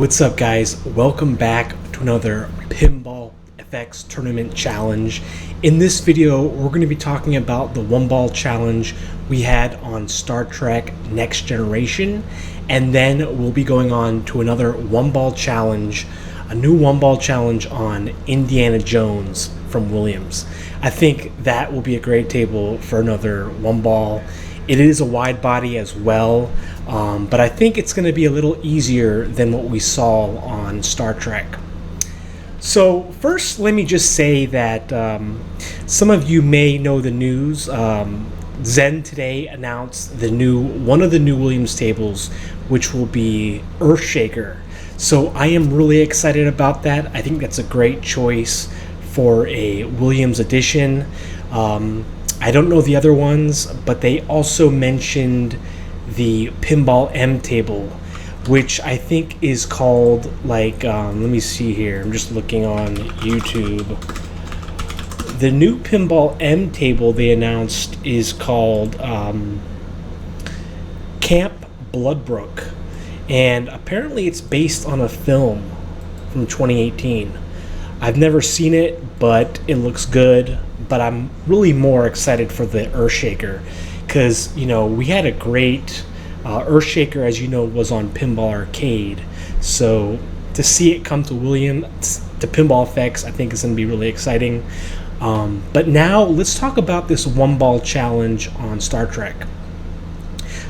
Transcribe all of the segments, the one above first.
What's up, guys? Welcome back to another Pinball FX Tournament Challenge. In this video, we're going to be talking about the one ball challenge we had on Star Trek Next Generation, and then we'll be going on to another one ball challenge, a new one ball challenge on Indiana Jones from Williams. I think that will be a great table for another one ball. It is a wide body as well, but I think it's going to be a little easier than what we saw on Star Trek. So first, let me just say that some of you may know the news. Zen today announced one of the new Williams tables, which will be Earthshaker. So I am really excited about that. I think that's a great choice for a Williams edition. I don't know the other ones, but they also mentioned the Pinball M table, which I think is called, let me see here. I'm just looking on YouTube. The new Pinball M table they announced is called Camp Bloodbrook, and apparently it's based on a film from 2018. I've never seen it, but it looks good. But I'm really more excited for the Earthshaker because, we had a great Earthshaker, as you know, was on Pinball Arcade. So to see it come to Williams, to Pinball FX, I think is going to be really exciting. But now let's talk about this one ball challenge on Star Trek.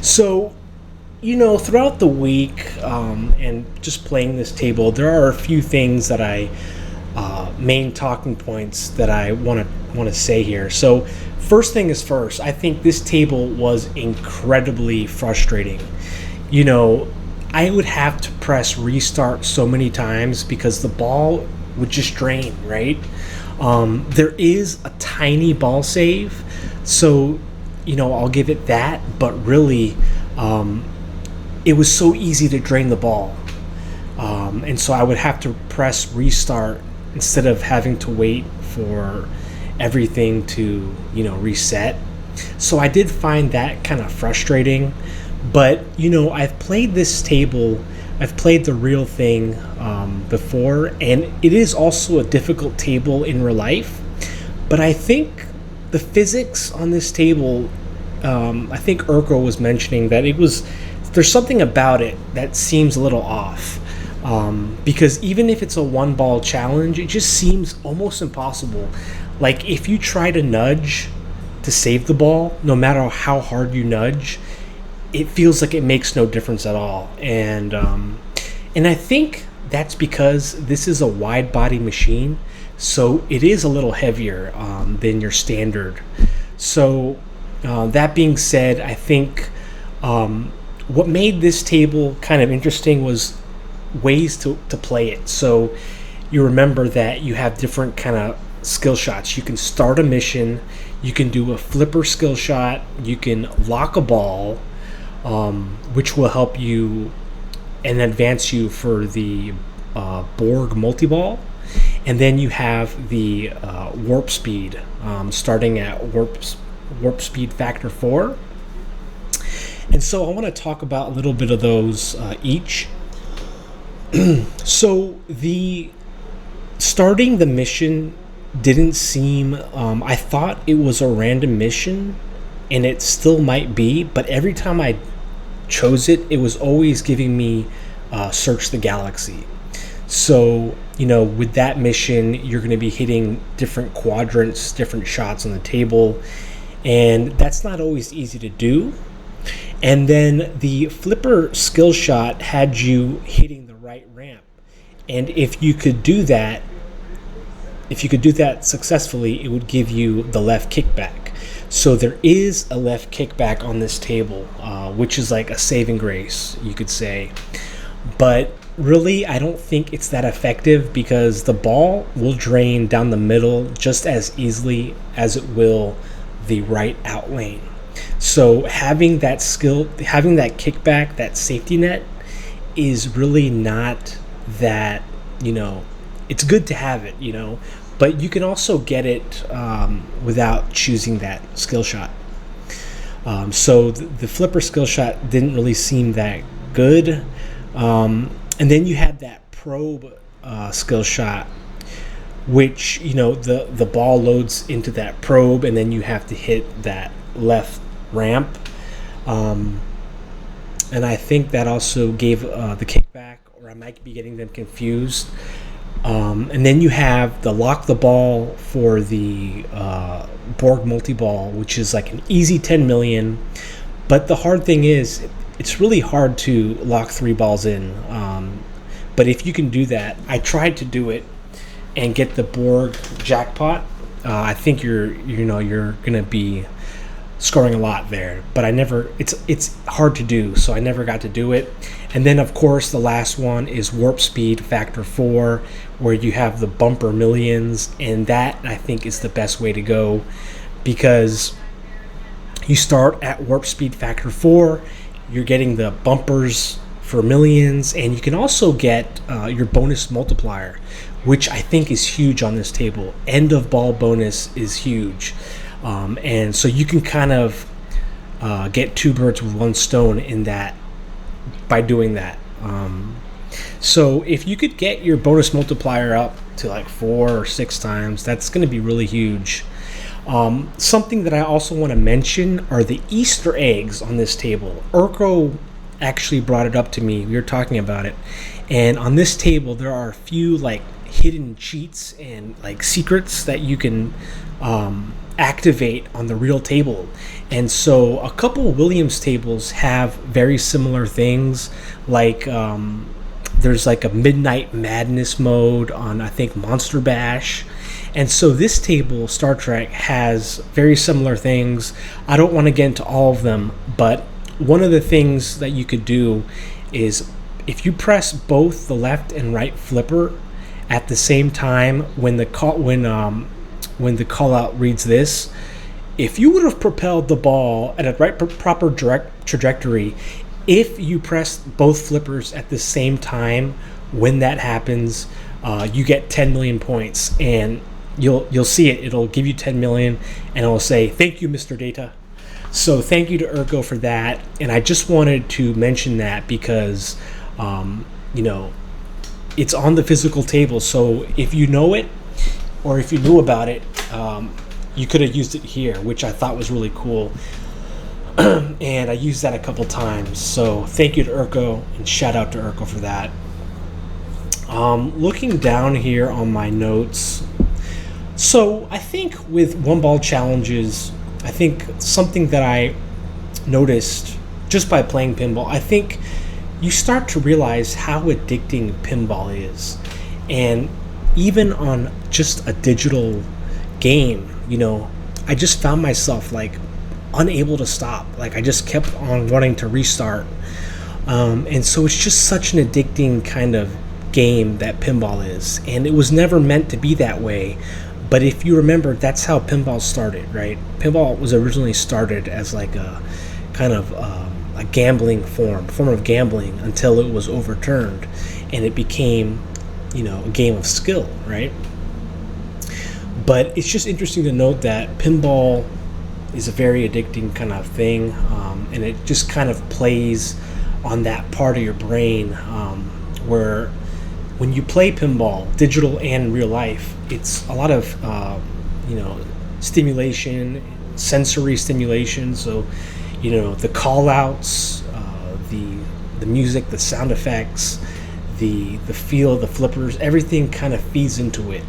So, throughout the week and just playing this table, there are a few things that main talking points that I want to say here. So first thing is first, I think this table was incredibly frustrating. I would have to press restart so many times because the ball would just drain, right? There is a tiny ball save, so I'll give it that, but really it was so easy to drain the ball, and so I would have to press restart instead of having to wait for everything to reset. So I did find that kind of frustrating, but I've played this table, I've played the real thing before, and it is also a difficult table in real life, but I think the physics on this table, I think Urko was mentioning that there's something about it that seems a little off. Because even if it's a one ball challenge, it just seems almost impossible. Like if you try to nudge to save the ball, no matter how hard you nudge, it feels like it makes no difference at all. And I think that's because this is a wide body machine, so it is a little heavier than your standard. So that being said, I think what made this table kind of interesting was ways to play it. So you remember that you have different kind of skill shots. You can start a mission, you can do a flipper skill shot, you can lock a ball, which will help you and advance you for the Borg multi-ball, and then you have the warp speed, starting at warp speed factor 4. And so I want to talk about a little bit of those each. So starting the mission didn't seem, I thought it was a random mission, and it still might be, but every time I chose it, it was always giving me Search the Galaxy. So, with that mission, you're going to be hitting different quadrants, different shots on the table, and that's not always easy to do. And then the flipper skill shot had you hitting the right ramp, and if you could do that successfully, it would give you the left kickback. So there is a left kickback on this table, which is like a saving grace, you could say. But really, I don't think it's that effective because the ball will drain down the middle just as easily as it will the right out lane. So having that kickback, that safety net, is really not that, it's good to have it, but you can also get it without choosing that skill shot. So the flipper skill shot didn't really seem that good. And then you have that probe skill shot, which, the ball loads into that probe, and then you have to hit that left ramp. And I think that also gave the kickback, or I might be getting them confused. And then you have the lock the ball for the Borg multi-ball, which is like an easy 10 million. But the hard thing is, it's really hard to lock 3 balls in. But if you can do that, I tried to do it and get the Borg jackpot. I think you're gonna be scoring a lot there, but it's hard to do, so I never got to do it. And then of course the last one is warp speed factor 4, where you have the bumper millions, and that I think is the best way to go, because you start at warp speed factor 4, you're getting the bumpers for millions, and you can also get your bonus multiplier, which I think is huge on this table. End of ball bonus is huge. And so you can kind of get 2 birds with 1 stone in that by doing that. So if you could get your bonus multiplier up to like 4 or 6 times, that's going to be really huge. Something that I also want to mention are the Easter eggs on this table. Urko actually brought it up to me. We were talking about it. And on this table, there are a few like hidden cheats and like secrets that you can activate on the real table. And so a couple Williams tables have very similar things, like there's like a Midnight Madness mode on, I think, Monster Bash. And so this table, Star Trek, has very similar things. I don't want to get into all of them, but one of the things that you could do is if you press both the left and right flipper at the same time when the call out reads this, if you would have propelled the ball at a proper trajectory, if you press both flippers at the same time when that happens, you get 10 million points, and you'll see it. It'll give you 10 million, and it'll say, "Thank you, Mr. Data." So thank you to Urko for that, and I just wanted to mention that because, it's on the physical table. So if you know it, or if you knew about it, you could have used it here, which I thought was really cool. And I used that a couple times. So thank you to Urko, and shout out to Urko for that. Looking down here on my notes, so I think with 1 ball challenges, I think something that I noticed just by playing pinball, I think you start to realize how addicting pinball is. And even on just a digital game, I just found myself like unable to stop. Like I just kept on wanting to restart. And so it's just such an addicting kind of game that pinball is. And it was never meant to be that way. But if you remember, that's how pinball started, right? Pinball was originally started as like a kind of a gambling form of gambling, until it was overturned and it became, a game of skill, right? But it's just interesting to note that pinball is a very addicting kind of thing, and it just kind of plays on that part of your brain where when you play pinball, digital and real life, it's a lot of stimulation, sensory stimulation. So the call outs, the music, the sound effects, the feel of the flippers, everything kind of feeds into it.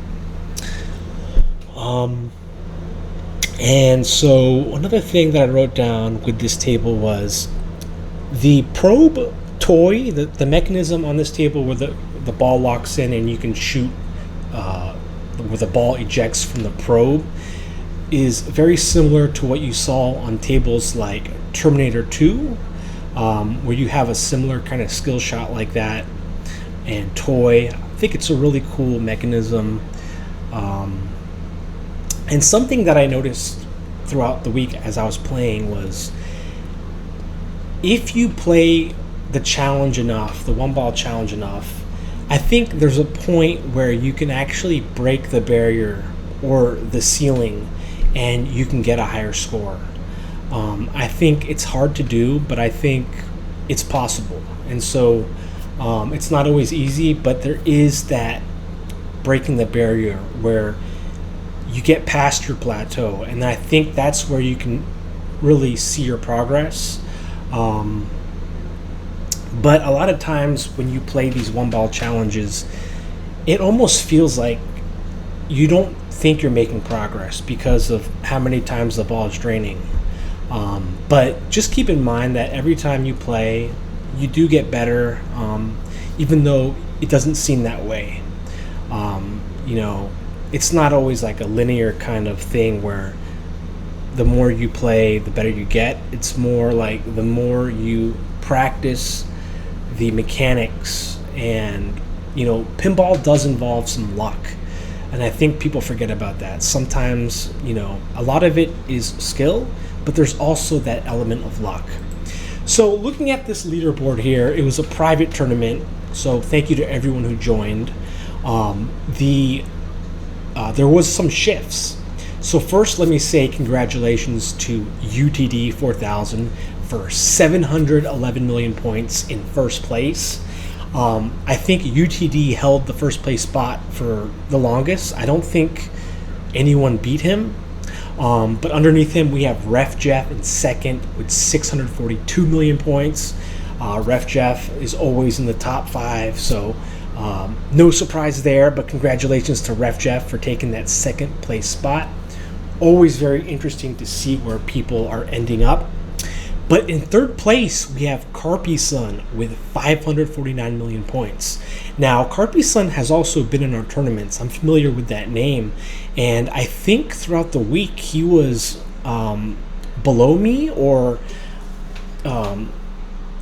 And so another thing that I wrote down with this table was the probe toy, the mechanism on this table where the ball locks in and you can shoot where the ball ejects from the probe, is very similar to what you saw on tables like Terminator 2, where you have a similar kind of skill shot like that, and toy. I think it's a really cool mechanism. And something that I noticed throughout the week as I was playing was, if you play the challenge enough, the 1 ball challenge enough, I think there's a point where you can actually break the barrier or the ceiling and you can get a higher score. I think it's hard to do, but I think it's possible. And so It's not always easy, but there is that breaking the barrier where you get past your plateau, and I think that's where you can really see your progress. But a lot of times when you play these one ball challenges, it almost feels like you don't think you're making progress because of how many times the ball is draining. But just keep in mind that every time you play, you do get better, even though it doesn't seem that way. You know, it's not always like a linear kind of thing where the more you play, the better you get. It's more like the more you practice the mechanics, and you know, pinball does involve some luck, and I think people forget about that. Sometimes, you know, a lot of it is skill, but there's also that element of luck. So looking at this leaderboard here, it was a private tournament, so thank you to everyone who joined. There was some shifts. So first, let me say congratulations to UTD 4000 for 711 million points in first place. I think UTD held the first place spot for the longest. I don't think anyone beat him. But underneath him, we have Ref Jeff in second with 642 million points. Ref Jeff is always in the top 5, so no surprise there, but congratulations to Ref Jeff for taking that second place spot. Always very interesting to see where people are ending up. But in third place, we have Carpy Sun with 549 million points. Now, Carpy Sun has also been in our tournaments. I'm familiar with that name. And I think throughout the week, he was below me, or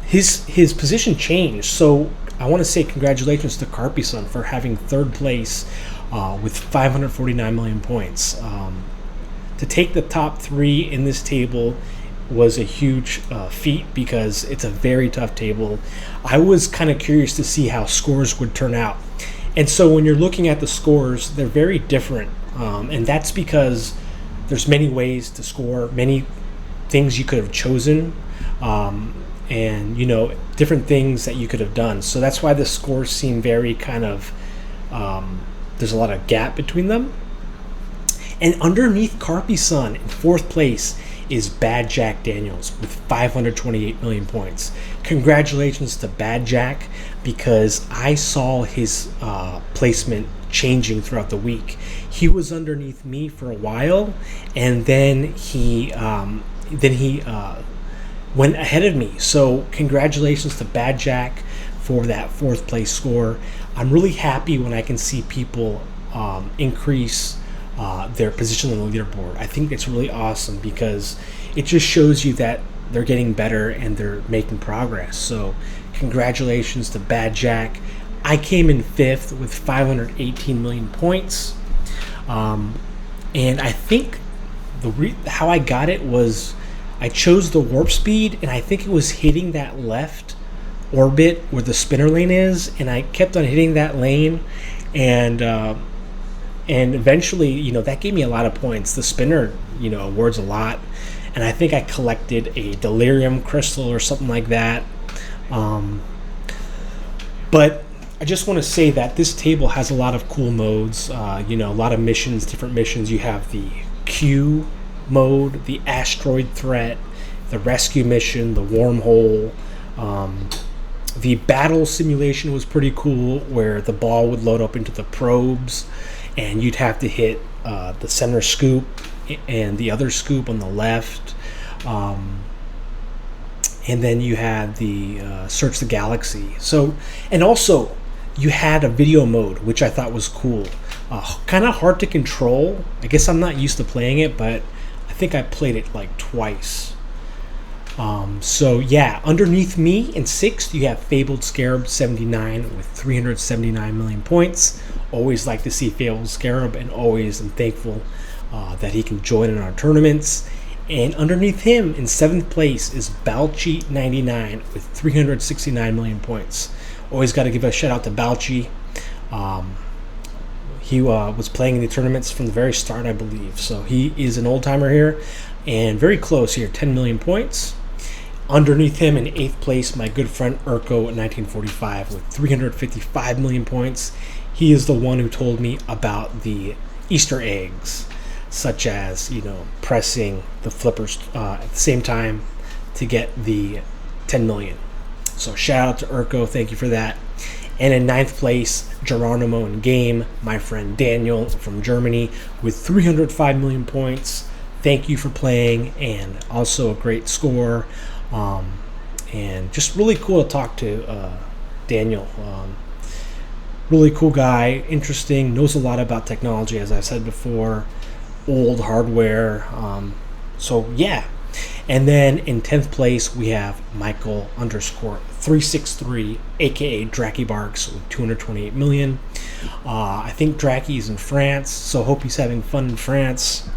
his position changed. So I want to say congratulations to Carpy Sun for having third place with 549 million points. To take the top 3 in this table was a huge feat because it's a very tough table. I was kind of curious to see how scores would turn out. And so when you're looking at the scores, they're very different. And that's because there's many ways to score, many things you could have chosen, and, you know, different things that you could have done. So that's why the scores seem very kind of, there's a lot of gap between them. And underneath Carpy Sun in fourth place is Bad Jack Daniels with 528 million points. Congratulations to Bad Jack, because I saw his placement changing throughout the week. He was underneath me for a while, and then he went ahead of me. So congratulations to Bad Jack for that fourth place score. I'm really happy when I can see people increase their position on the leaderboard. I think it's really awesome because it just shows you that they're getting better and they're making progress. So congratulations to Bad Jack. I came in fifth with 518 million points. And I think how I got it was I chose the warp speed, and I think it was hitting that left orbit where the spinner lane is, and I kept on hitting that lane, and eventually, you know, that gave me a lot of points. The spinner, you know, awards a lot, and I think I collected a delirium crystal or something like that. But I just want to say that this table has a lot of cool modes, you know, a lot of missions, different missions. You have the Q mode, the asteroid threat, the rescue mission, the wormhole. The battle simulation was pretty cool, where the ball would load up into the probes, and you'd have to hit the center scoop and the other scoop on the left. And then you had the Search the Galaxy. So, and also you had a video mode, which I thought was cool. Kind of hard to control. I guess I'm not used to playing it, but I think I played it like twice. So yeah, underneath me in sixth, you have Fabled Scarab 79 with 379 million points. Always like to see Fabled Scarab, and always am thankful that he can join in our tournaments. And underneath him in seventh place is Balchi 99 with 369 million points. Always got to give a shout out to Balchi. He was playing in the tournaments from the very start, I believe. So he is an old timer here, and very close here, 10 million points. Underneath him in 8th place, my good friend Urko at 1945 with 355 million points. He is the one who told me about the Easter eggs, such as, pressing the flippers at the same time to get the 10 million. So shout out to Urko, thank you for that. And in 9th place, Geronimo in game, my friend Daniel from Germany with 305 million points. Thank you for playing, and also a great score. And just really cool to talk to Daniel. Really cool guy, interesting, knows a lot about technology, as I said before, old hardware. So yeah. And then in 10th place, we have Michael _363, aka Dracky Barks, with 228 million. I think Dracky's in France, so hope he's having fun in France.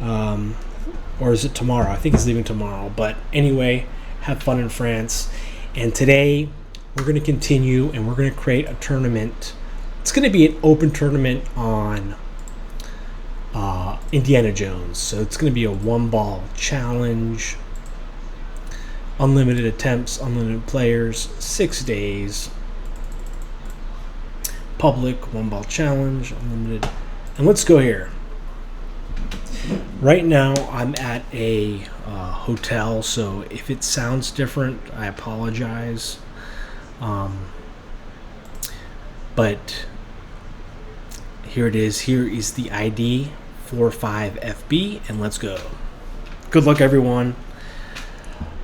Or is it tomorrow? I think he's leaving tomorrow. But anyway, have fun in France. And today, we're going to continue and we're going to create a tournament. It's going to be an open tournament on Indiana Jones. So it's going to be a 1-ball challenge. Unlimited attempts, unlimited players, 6 days. Public 1-ball challenge, unlimited. And let's go here. Right now, I'm at a hotel, so if it sounds different, I apologize. But here it is. Here is the ID 45FB, and let's go. Good luck, everyone.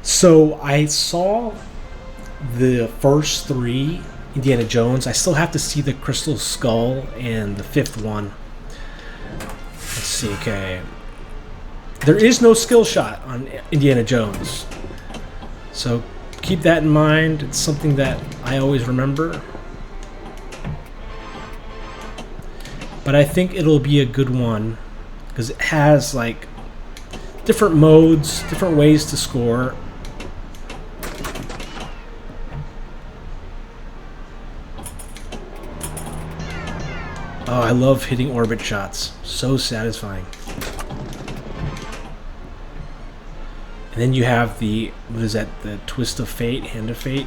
So I saw the first 3 Indiana Jones. I still have to see the Crystal Skull and the 5th one. Let's see, okay. There is no skill shot on Indiana Jones. So keep that in mind. It's something that I always remember. But I think it'll be a good one because it has like different modes, different ways to score. Oh, I love hitting orbit shots. So satisfying. And then you have the, what is that, the Twist of Fate, Hand of Fate?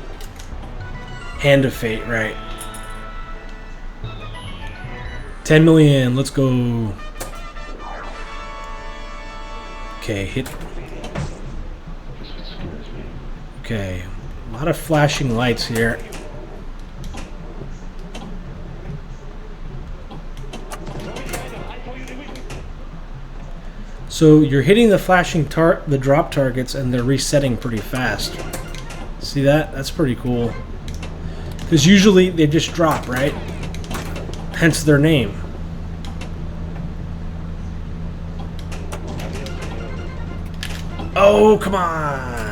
Hand of Fate, right. 10 million, let's go. Okay, hit. Okay, a lot of flashing lights here. So you're hitting the flashing the drop targets, and they're resetting pretty fast. See that? That's pretty cool. Because usually they just drop, right? Hence their name. Oh, come on!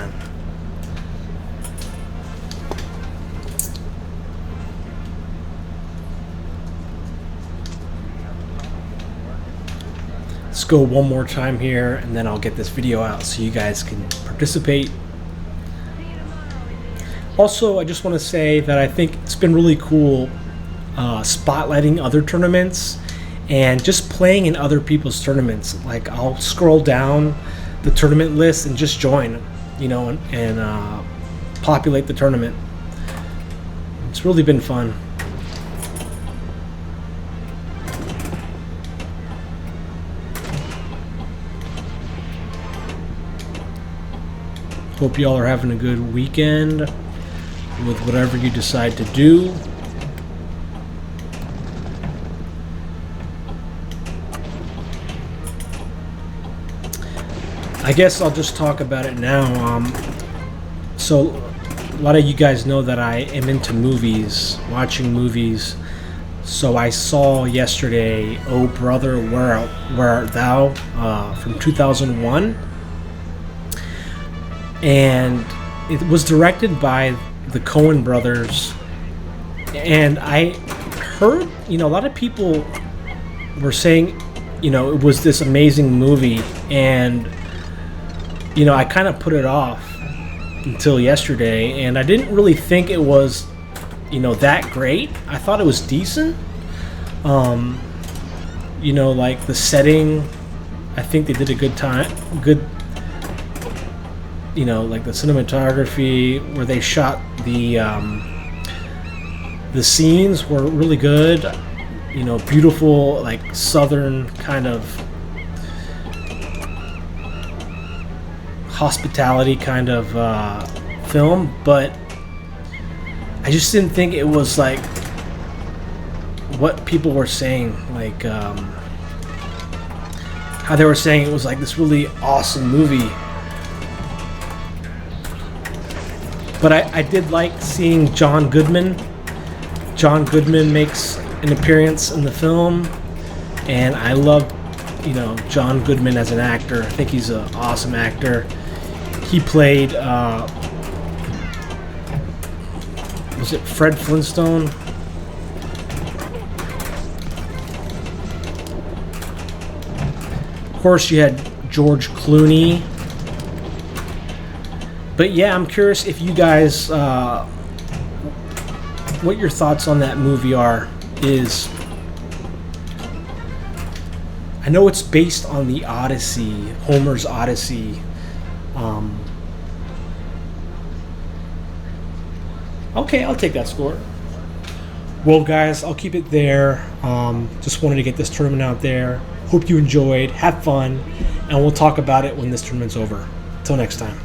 Let's go one more time here, and then I'll get this video out so you guys can participate. Also, I just want to say that I think it's been really cool spotlighting other tournaments and just playing in other people's tournaments. Like, I'll scroll down the tournament list and just join, you know, and populate the tournament. It's really been fun. Hope you all are having a good weekend with whatever you decide to do. I guess I'll just talk about it now. So a lot of you guys know that I am into movies, watching movies. So I saw yesterday, Oh Brother, Where Art Thou, from 2001. And it was directed by the Coen brothers. And I heard, you know, a lot of people were saying, you know, it was this amazing movie. And, you know, I kind of put it off until yesterday. And I didn't really think it was, you know, that great. I thought it was decent. You know, like the setting, I think they did a good like the cinematography where they shot the scenes were really good. Beautiful, like southern kind of hospitality kind of film, but I just didn't think it was like what people were saying, like how they were saying it was like this really awesome movie. But I did like seeing John Goodman. John Goodman makes an appearance in the film, and I love, John Goodman as an actor. I think he's an awesome actor. He played, was it Fred Flintstone? Of course, you had George Clooney. But yeah, I'm curious if you guys, what your thoughts on that movie is. I know it's based on the Odyssey, Homer's Odyssey. Okay, I'll take that score. Well, guys, I'll keep it there. Just wanted to get this tournament out there. Hope you enjoyed. Have fun. And we'll talk about it when this tournament's over. Until next time.